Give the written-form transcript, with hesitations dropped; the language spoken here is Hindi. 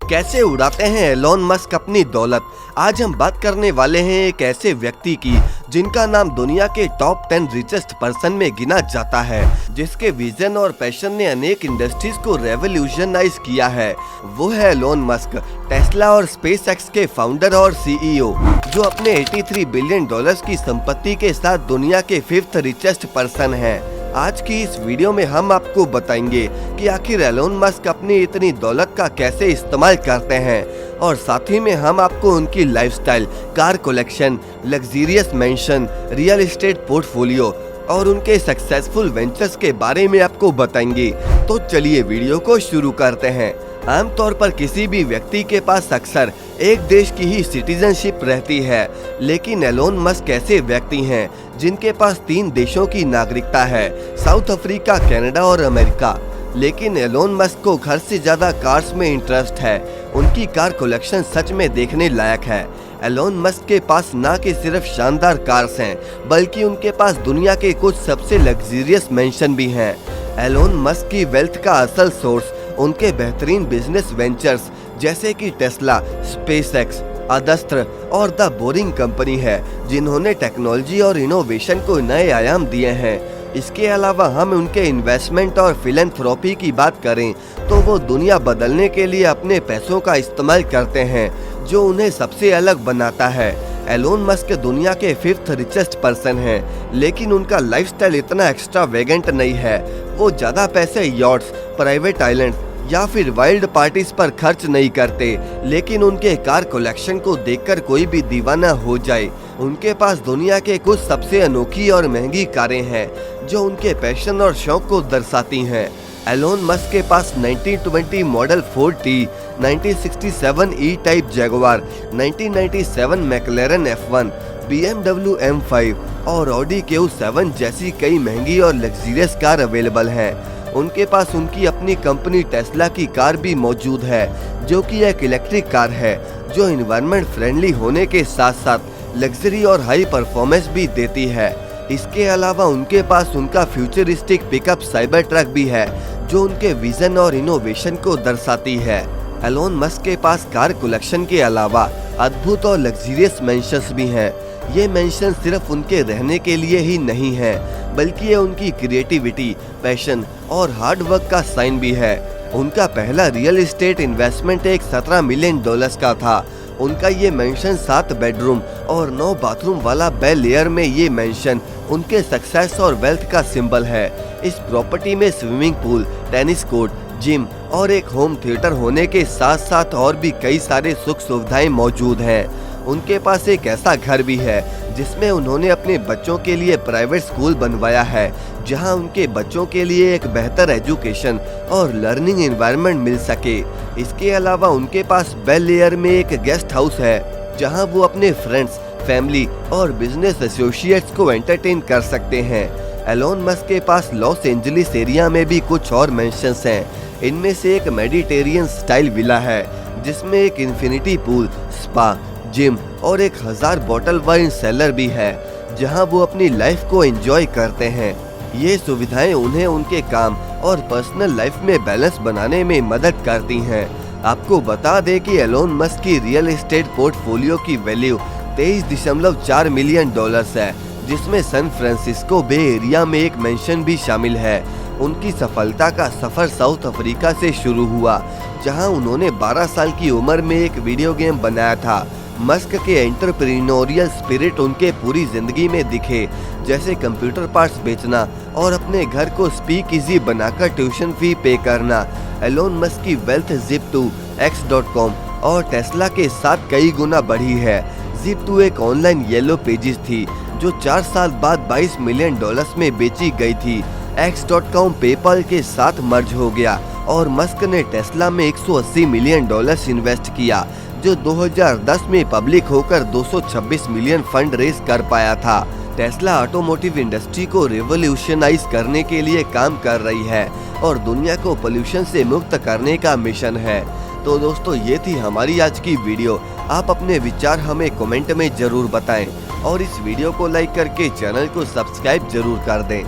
कैसे उड़ाते हैं एलोन मस्क अपनी दौलत। आज हम बात करने वाले हैं एक ऐसे व्यक्ति की जिनका नाम दुनिया के टॉप 10 रिचेस्ट पर्सन में गिना जाता है, जिसके विजन और पैशन ने अनेक इंडस्ट्रीज को रेवोल्यूशनाइज किया है। वो है एलोन मस्क, टेस्ला और स्पेसएक्स के फाउंडर और सीईओ, जो अपने 83 बिलियन डॉलर्स की संपत्ति के साथ दुनिया के 5th रिचेस्ट पर्सन है। आज की इस वीडियो में हम आपको बताएंगे कि आखिर एलोन मस्क अपनी इतनी दौलत का कैसे इस्तेमाल करते हैं, और साथ ही में हम आपको उनकी lifestyle, car collection, luxurious mention, real estate portfolio और उनके सक्सेसफुल वेंचर्स के बारे में आपको बताएंगे। तो चलिए वीडियो को शुरू करते हैं। आमतौर पर किसी भी व्यक्ति के पास अक्सर एक देश की ही सिटीजनशिप रहती है, लेकिन एलोन मस्क ऐसे व्यक्ति हैं जिनके पास 3 देशों की नागरिकता है, साउथ अफ्रीका, कनाडा और अमेरिका। लेकिन एलोन मस्क को घर से ज्यादा कार्स में इंटरेस्ट है। उनकी कार कलेक्शन सच में देखने लायक है। एलोन मस्क के पास न कि सिर्फ शानदार कार्स हैं, बल्कि उनके पास दुनिया के कुछ सबसे लग्जरियस मेंशन भी हैं। एलोन मस्क की वेल्थ का असल सोर्स उनके बेहतरीन बिजनेस वेंचर्स जैसे कि टेस्ला, स्पेसएक्स, अदस्त्र और द बोरिंग कंपनी है, जिन्होंने टेक्नोलॉजी और इनोवेशन को नए आयाम दिए हैं। इसके अलावा हम उनके इन्वेस्टमेंट और फिलैंथ्रोपी की बात करें तो वो दुनिया बदलने के लिए अपने पैसों का इस्तेमाल करते हैं, जो उन्हें सबसे अलग बनाता है। एलोन मस्क दुनिया के 5th रिचेस्ट पर्सन हैं, लेकिन उनका लाइफस्टाइल इतना एक्स्ट्रावेगेंट नहीं है। वो ज्यादा पैसे यॉट्स, प्राइवेट आइलैंड्स या फिर वाइल्ड पार्टीज पर खर्च नहीं करते, लेकिन उनके कार कलेक्शन को देखकर कोई भी दीवाना हो जाए। उनके पास दुनिया के कुछ सबसे अनोखी और महंगी कारें हैं, जो उनके पैशन और शौक को दर्शाती हैं। एलोन मस्क के पास 1920 model Ford T, 1967 E type Jaguar, 1997 McLaren F1, BMW M5 और ऑडी Q7 जैसी कई महंगी और लग्जरियस कार अवेलेबल हैं। उनके पास उनकी अपनी कंपनी टेस्ला की कार भी मौजूद है, जो कि एक इलेक्ट्रिक कार है जो एनवायरनमेंट फ्रेंडली होने के साथ साथ लग्जरी और हाई परफॉर्मेंस भी देती है। इसके अलावा उनके पास उनका फ्यूचरिस्टिक पिकअप साइबर ट्रक भी है, जो उनके विजन और इनोवेशन को दर्शाती है। एलोन मस्क के पास कार कलेक्शन के अलावा अद्भुत और लग्जरियस मेंशंस भी हैं। ये मेंशन सिर्फ उनके रहने के लिए ही नहीं है, बल्कि ये उनकी क्रिएटिविटी, पैशन और हार्ड वर्क का साइन भी है। उनका पहला रियल एस्टेट इन्वेस्टमेंट एक 17 मिलियन डॉलर्स का था। उनका ये मेंशन 7 बेडरूम और 9 बाथरूम वाला बेल एयर में ये मेंशन उनके सक्सेस और वेल्थ का सिंबल है। इस प्रॉपर्टी में swimming pool, tennis court, gym और एक होम थिएटर होने के साथ साथ और भी कई सारे सुख सुविधाएं मौजूद हैं। उनके पास एक ऐसा घर भी है जिसमें उन्होंने अपने बच्चों के लिए प्राइवेट स्कूल बनवाया है, जहां उनके बच्चों के लिए एक बेहतर एजुकेशन और लर्निंग एनवायरनमेंट मिल सके। इसके अलावा उनके पास बेल एयर में एक गेस्ट हाउस है, जहां वो अपने फ्रेंड्स, फैमिली और बिजनेस एसोसिएट्स को एंटरटेन कर सकते हैं। एलोन मस्क के पास लॉस एंजलिस एरिया में भी कुछ और मेंशंस हैं। इनमें से एक मेडिटेरियन स्टाइल विला है, जिसमें एक इन्फिनिटी पूल, स्पा, जिम और 1000 बॉटल वाइन सेलर भी है, जहां वो अपनी लाइफ को एंजॉय करते हैं। ये सुविधाएं उन्हें उनके काम और पर्सनल लाइफ में बैलेंस बनाने में मदद करती हैं। आपको बता दें कि एलोन मस्क की रियल एस्टेट पोर्टफोलियो की वैल्यू 23.4 मिलियन डॉलर्स है, जिसमें सैन फ्रांसिस्को बे एरिया में एक मेंशन भी शामिल है। उनकी सफलता का सफर साउथ अफ्रीका से शुरू हुआ, जहां उन्होंने 12 साल की उम्र में एक वीडियो गेम बनाया था। मस्क के एंटरप्रेन्योरियल स्पिरिट उनके पूरी जिंदगी में दिखे, जैसे कंप्यूटर पार्ट्स बेचना और अपने घर को स्पीक इजी बनाकर ट्यूशन फी पे करना। एलोन मस्क की वेल्थ Zip2, X.com और टेस्ला के साथ कई गुना बढ़ी है। Zip2 एक ऑनलाइन येलो पेजेस थी, जो 4 साल बाद 22 मिलियन डॉलर्स में बेची गई थी। X.com पेपल के साथ मर्ज हो गया और मस्क ने टेस्ला में 180 मिलियन डॉलर्स इन्वेस्ट किया, जो 2010 में पब्लिक होकर 226 मिलियन फंड रेज कर पाया था। टेस्ला ऑटोमोटिव इंडस्ट्री को रिवोल्यूशनाइज करने के लिए काम कर रही है और दुनिया को पोल्यूशन से मुक्त करने का मिशन है। तो दोस्तों, ये थी हमारी आज की वीडियो। आप अपने विचार हमें कमेंट में जरूर बताएं और इस वीडियो को लाइक करके चैनल को सब्सक्राइब जरूर कर दें।